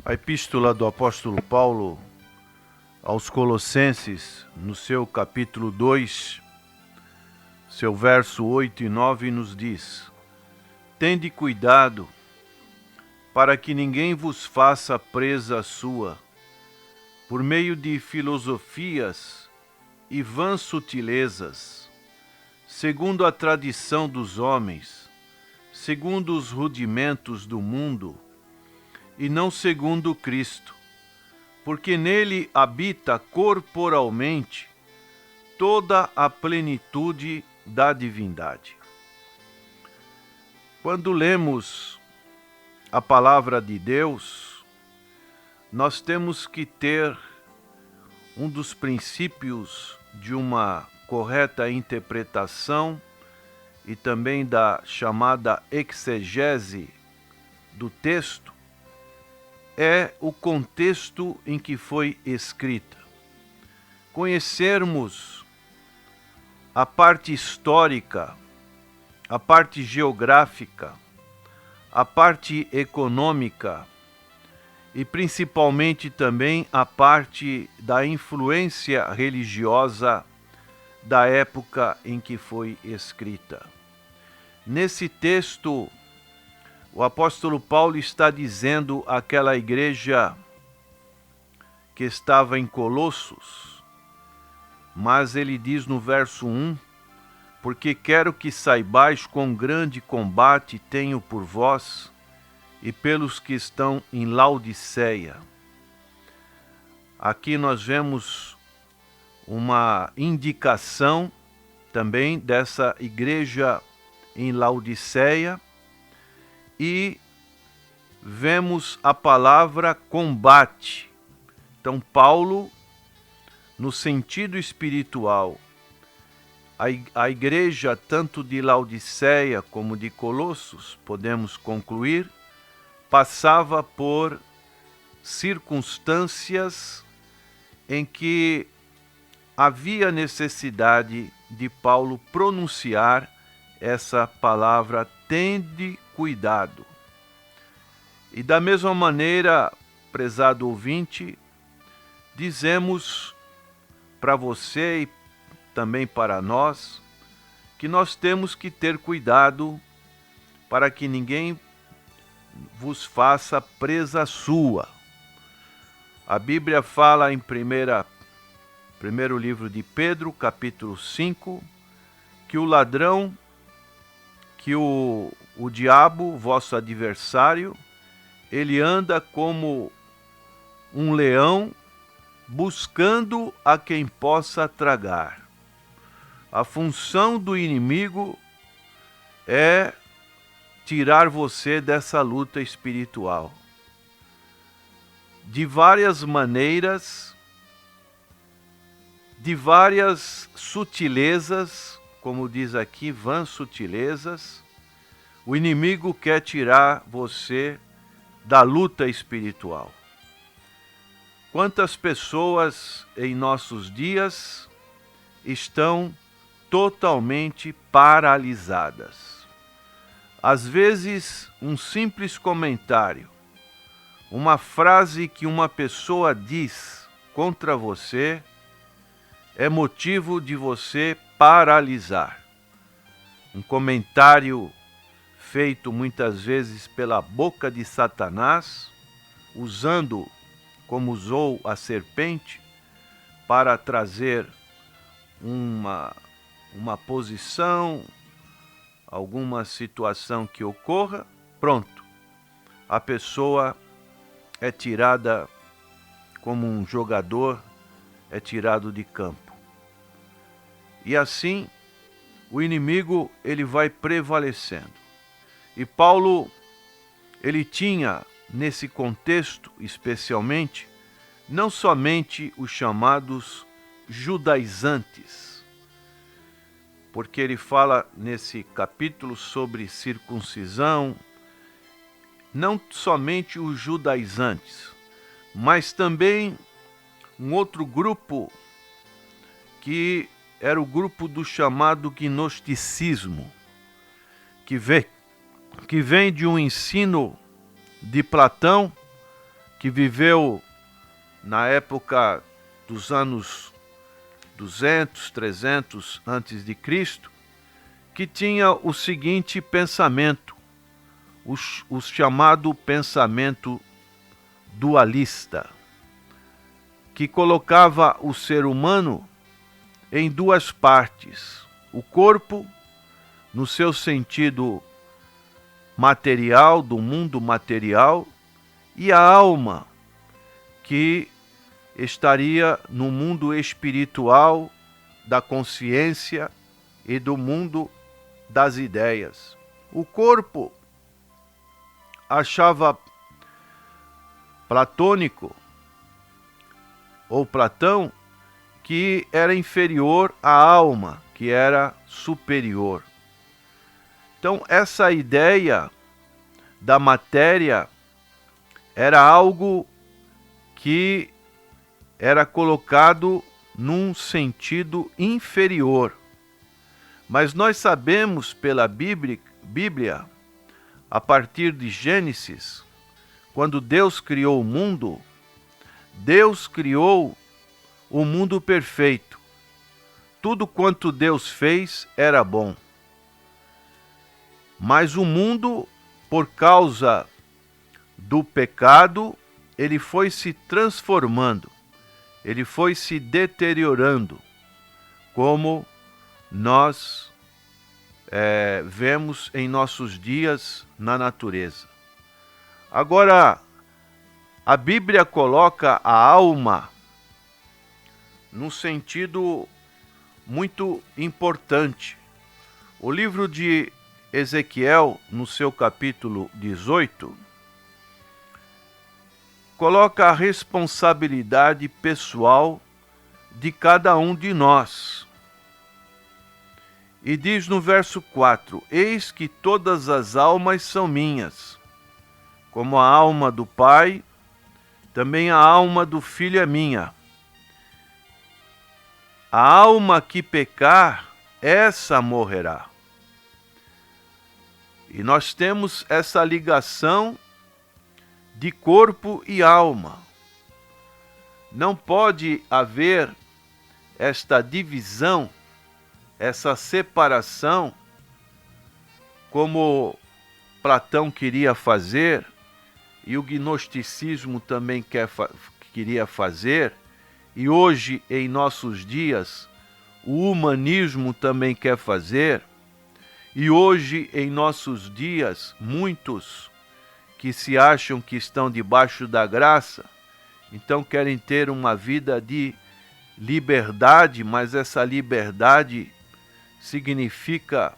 A epístola do apóstolo Paulo aos Colossenses, no seu capítulo 2, seu verso 8 e 9, nos diz: Tende cuidado para que ninguém vos faça presa sua, por meio de filosofias e vãs sutilezas, segundo a tradição dos homens, segundo os rudimentos do mundo, e não segundo Cristo, porque nele habita corporalmente toda a plenitude da divindade. Quando lemos a palavra de Deus, nós temos que ter um dos princípios de uma correta interpretação e também da chamada exegese do texto, é o contexto em que foi escrita. Conhecermos a parte histórica, a parte geográfica, a parte econômica e principalmente também a parte da influência religiosa da época em que foi escrita. Nesse texto, o apóstolo Paulo está dizendo àquela igreja que estava em Colossos, mas ele diz no verso 1, porque quero que saibais quão grande combate tenho por vós e pelos que estão em Laodiceia. Aqui nós vemos uma indicação também dessa igreja em Laodiceia, e vemos a palavra combate. Então, Paulo, no sentido espiritual, a igreja tanto de Laodiceia como de Colossos, podemos concluir, passava por circunstâncias em que havia necessidade de Paulo pronunciar essa palavra: tende cuidado. E da mesma maneira, prezado ouvinte, dizemos para você e também para nós que nós temos que ter cuidado para que ninguém vos faça presa sua. A Bíblia fala em primeiro livro de Pedro, capítulo 5, que o ladrão, que o diabo, vosso adversário, ele anda como um leão buscando a quem possa tragar. A função do inimigo é tirar você dessa luta espiritual. De várias maneiras, de várias sutilezas, como diz aqui, vãs sutilezas, o inimigo quer tirar você da luta espiritual. Quantas pessoas em nossos dias estão totalmente paralisadas? Às vezes, um simples comentário, uma frase que uma pessoa diz contra você é motivo de você paralisar. Um comentário feito muitas vezes pela boca de Satanás, usando como usou a serpente para trazer uma posição, alguma situação que ocorra, pronto, a pessoa é tirada como um jogador, é tirado de campo. E assim, o inimigo ele vai prevalecendo. E Paulo, ele tinha, nesse contexto especialmente, não somente os chamados judaizantes, porque ele fala nesse capítulo sobre circuncisão, não somente os judaizantes, mas também um outro grupo que era o grupo do chamado gnosticismo, que vem de um ensino de Platão que viveu na época dos anos 200, 300 antes de Cristo, que tinha o seguinte pensamento, o chamado pensamento dualista, que colocava o ser humano em duas partes: o corpo, no seu sentido material, do mundo material, e a alma, que estaria no mundo espiritual, da consciência e do mundo das ideias. O corpo achava platônico, ou Platão, que era inferior à alma, que era superior. Então, essa ideia da matéria era algo que era colocado num sentido inferior. Mas nós sabemos pela Bíblia, a partir de Gênesis, quando Deus criou o mundo, Deus criou o mundo perfeito. Tudo quanto Deus fez era bom. Mas o mundo, por causa do pecado, ele foi se transformando, ele foi se deteriorando, como nós vemos em nossos dias na natureza. Agora, a Bíblia coloca a alma num sentido muito importante. O livro de Ezequiel, no seu capítulo 18, coloca a responsabilidade pessoal de cada um de nós. E diz no verso 4: Eis que todas as almas são minhas, como a alma do Pai, também a alma do Filho é minha. A alma que pecar, essa morrerá. E nós temos essa ligação de corpo e alma. Não pode haver esta divisão, essa separação, como Platão queria fazer, e o gnosticismo também queria fazer, e hoje, em nossos dias, o humanismo também quer fazer, e hoje, em nossos dias, muitos que se acham que estão debaixo da graça, então querem ter uma vida de liberdade, mas essa liberdade significa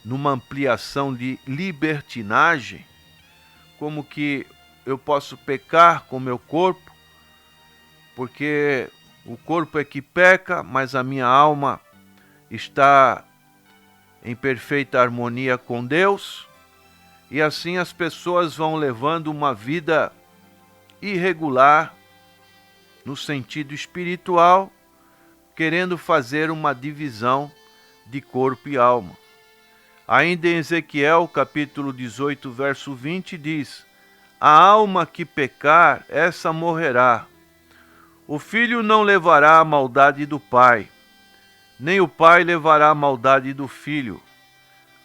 numa ampliação de libertinagem, como que eu posso pecar com meu corpo, porque o corpo é que peca, mas a minha alma está em perfeita harmonia com Deus, e assim as pessoas vão levando uma vida irregular no sentido espiritual, querendo fazer uma divisão de corpo e alma. Ainda em Ezequiel, capítulo 18, verso 20, diz: A alma que pecar, essa morrerá. O filho não levará a maldade do pai, nem o pai levará a maldade do filho.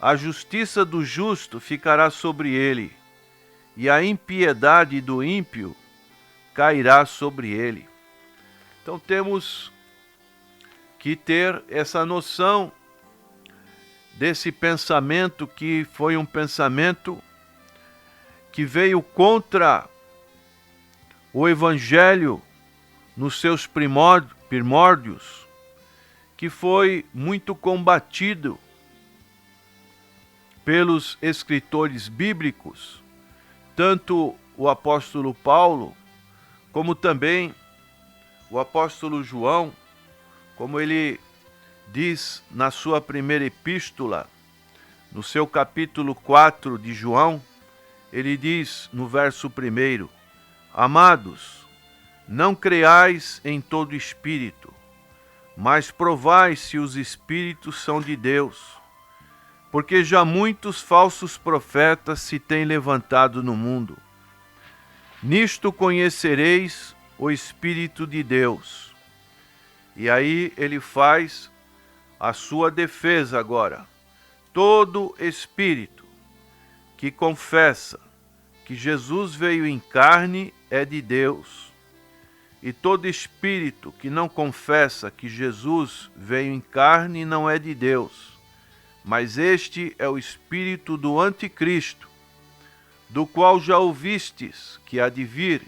A justiça do justo ficará sobre ele, e a impiedade do ímpio cairá sobre ele. Então temos que ter essa noção desse pensamento, que foi um pensamento que veio contra o Evangelho nos seus primórdios, que foi muito combatido pelos escritores bíblicos, tanto o apóstolo Paulo, como também o apóstolo João, como ele diz na sua primeira epístola, no seu capítulo 4 de João, ele diz no verso 1: Amados, não creais em todo espírito, mas provai se os espíritos são de Deus, porque já muitos falsos profetas se têm levantado no mundo. Nisto conhecereis o Espírito de Deus. E aí ele faz a sua defesa agora. Todo espírito que confessa que Jesus veio em carne é de Deus. E todo espírito que não confessa que Jesus veio em carne não é de Deus. Mas este é o espírito do anticristo, do qual já ouvistes que há de vir,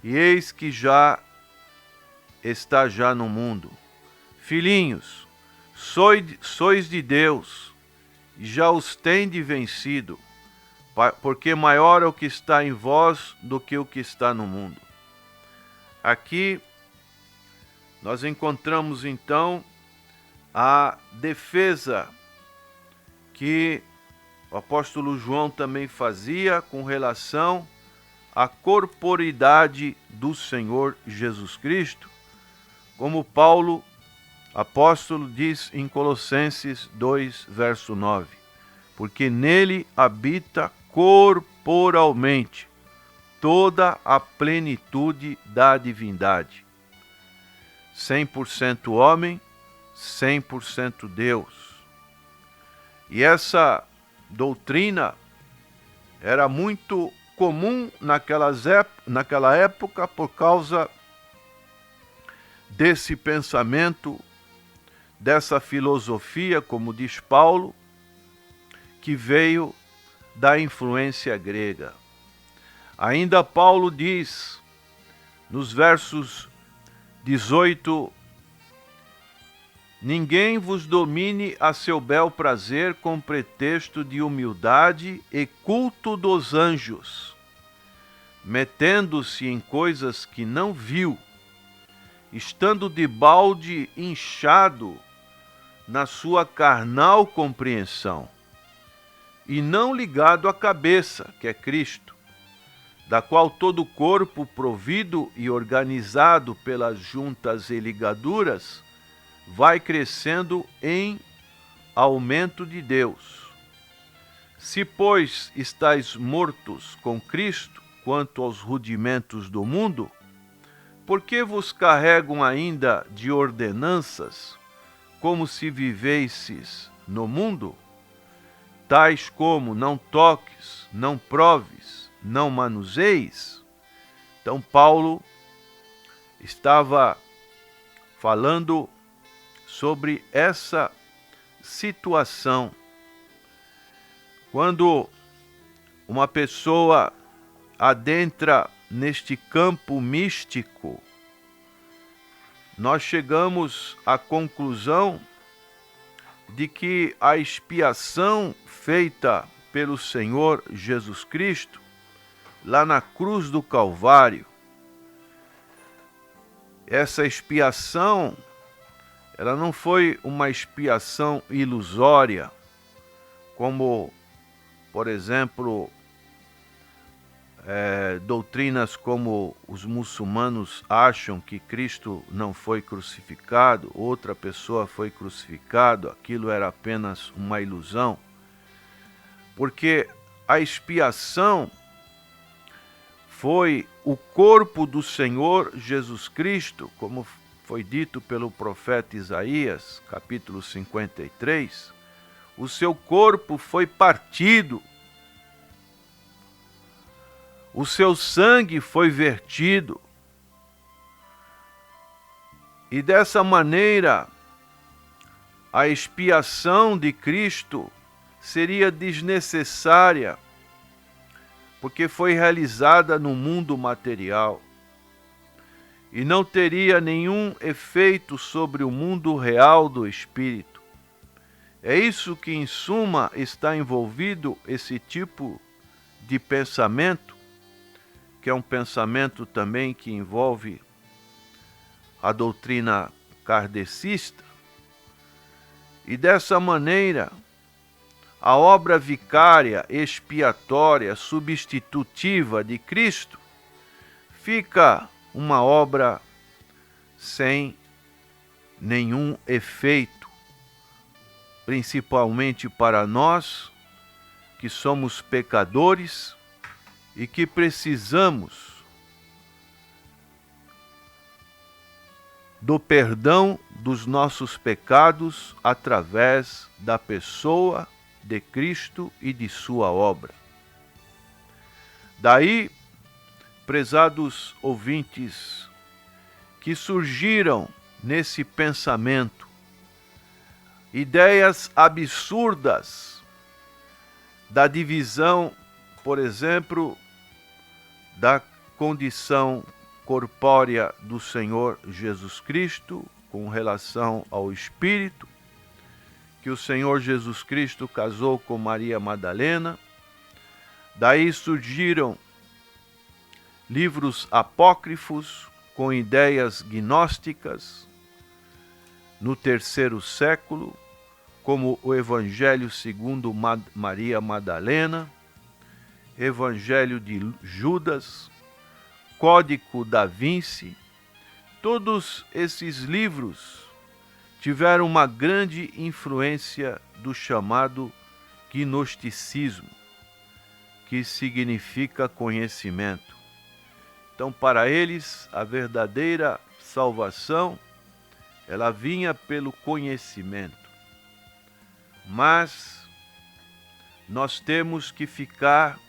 e eis que já está já no mundo. Filhinhos, sois de Deus, e já os tendes vencido, porque maior é o que está em vós do que o que está no mundo. Aqui nós encontramos então a defesa que o apóstolo João também fazia com relação à corporidade do Senhor Jesus Cristo, como Paulo, apóstolo, diz em Colossenses 2, verso 9, porque nele habita corporalmente toda a plenitude da divindade. 100% homem, 100% Deus. E essa doutrina era muito comum naquela época por causa desse pensamento, dessa filosofia, como diz Paulo, que veio da influência grega. Ainda Paulo diz, nos versos 18, ninguém vos domine a seu bel prazer com pretexto de humildade e culto dos anjos, metendo-se em coisas que não viu, estando de balde inchado na sua carnal compreensão, e não ligado à cabeça, que é Cristo, da qual todo o corpo, provido e organizado pelas juntas e ligaduras, vai crescendo em aumento de Deus. Se, pois, estáis mortos com Cristo quanto aos rudimentos do mundo, por que vos carregam ainda de ordenanças, como se vivesses no mundo? Tais como não toques, não proves, não manuseis. Então Paulo estava falando sobre essa situação. Quando uma pessoa adentra neste campo místico, nós chegamos à conclusão de que a expiação feita pelo Senhor Jesus Cristo lá na cruz do Calvário, essa expiação, ela não foi uma expiação ilusória, como, por exemplo, doutrinas como os muçulmanos acham que Cristo não foi crucificado, outra pessoa foi crucificado, aquilo era apenas uma ilusão, porque a expiação foi o corpo do Senhor Jesus Cristo, como foi dito pelo profeta Isaías, capítulo 53, o seu corpo foi partido, o seu sangue foi vertido, e dessa maneira a expiação de Cristo seria desnecessária, porque foi realizada no mundo material e não teria nenhum efeito sobre o mundo real do espírito. É isso que, em suma, está envolvido esse tipo de pensamento, que é um pensamento também que envolve a doutrina kardecista, e dessa maneira a obra vicária, expiatória, substitutiva de Cristo fica uma obra sem nenhum efeito, principalmente para nós que somos pecadores e que precisamos do perdão dos nossos pecados através da pessoa de Cristo e de sua obra. Daí, prezados ouvintes, que surgiram nesse pensamento ideias absurdas da divisão, por exemplo, da condição corpórea do Senhor Jesus Cristo com relação ao Espírito, que o Senhor Jesus Cristo casou com Maria Madalena. Daí surgiram livros apócrifos com ideias gnósticas no terceiro século, como o Evangelho segundo Maria Madalena, Evangelho de Judas, Código da Vinci. Todos esses livros tiveram uma grande influência do chamado gnosticismo, que significa conhecimento. Então, para eles, a verdadeira salvação, ela vinha pelo conhecimento. Mas nós temos que ficar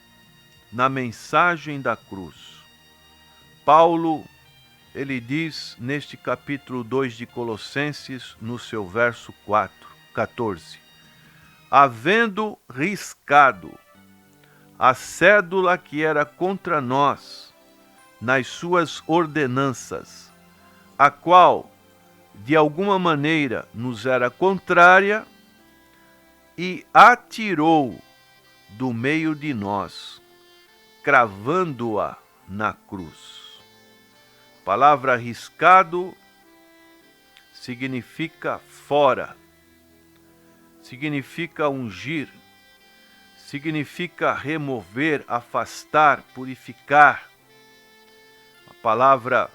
na mensagem da cruz. Paulo, ele diz neste capítulo 2 de Colossenses, no seu verso 14: havendo riscado a cédula que era contra nós nas suas ordenanças, a qual de alguma maneira nos era contrária, e atirou do meio de nós, cravando-a na cruz. A palavra riscado significa fora, significa ungir, significa remover, afastar, purificar. A palavra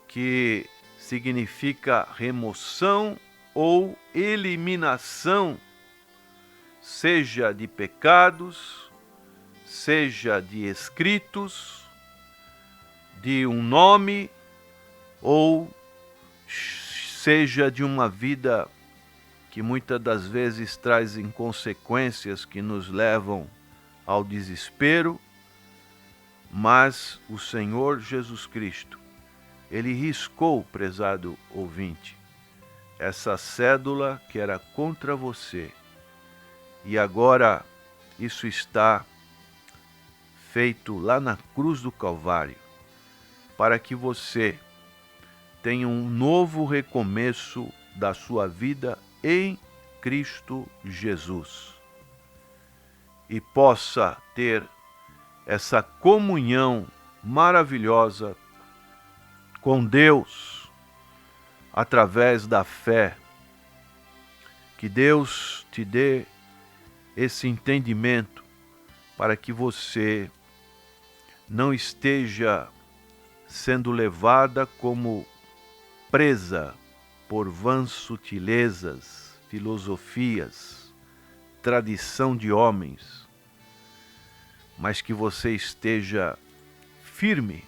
que significa remoção ou eliminação, seja de pecados, seja de escritos, de um nome, ou seja de uma vida que muitas das vezes trazem consequências que nos levam ao desespero. Mas o Senhor Jesus Cristo, ele riscou, prezado ouvinte, essa cédula que era contra você. E agora isso está feito lá na cruz do Calvário, para que você tenha um novo recomeço da sua vida em Cristo Jesus e possa ter essa comunhão maravilhosa com Deus através da fé. Que Deus te dê esse entendimento para que você não esteja sendo levada como presa por vãs sutilezas, filosofias, tradição de homens, mas que você esteja firme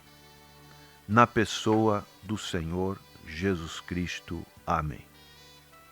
na pessoa do Senhor Jesus Cristo. Amém.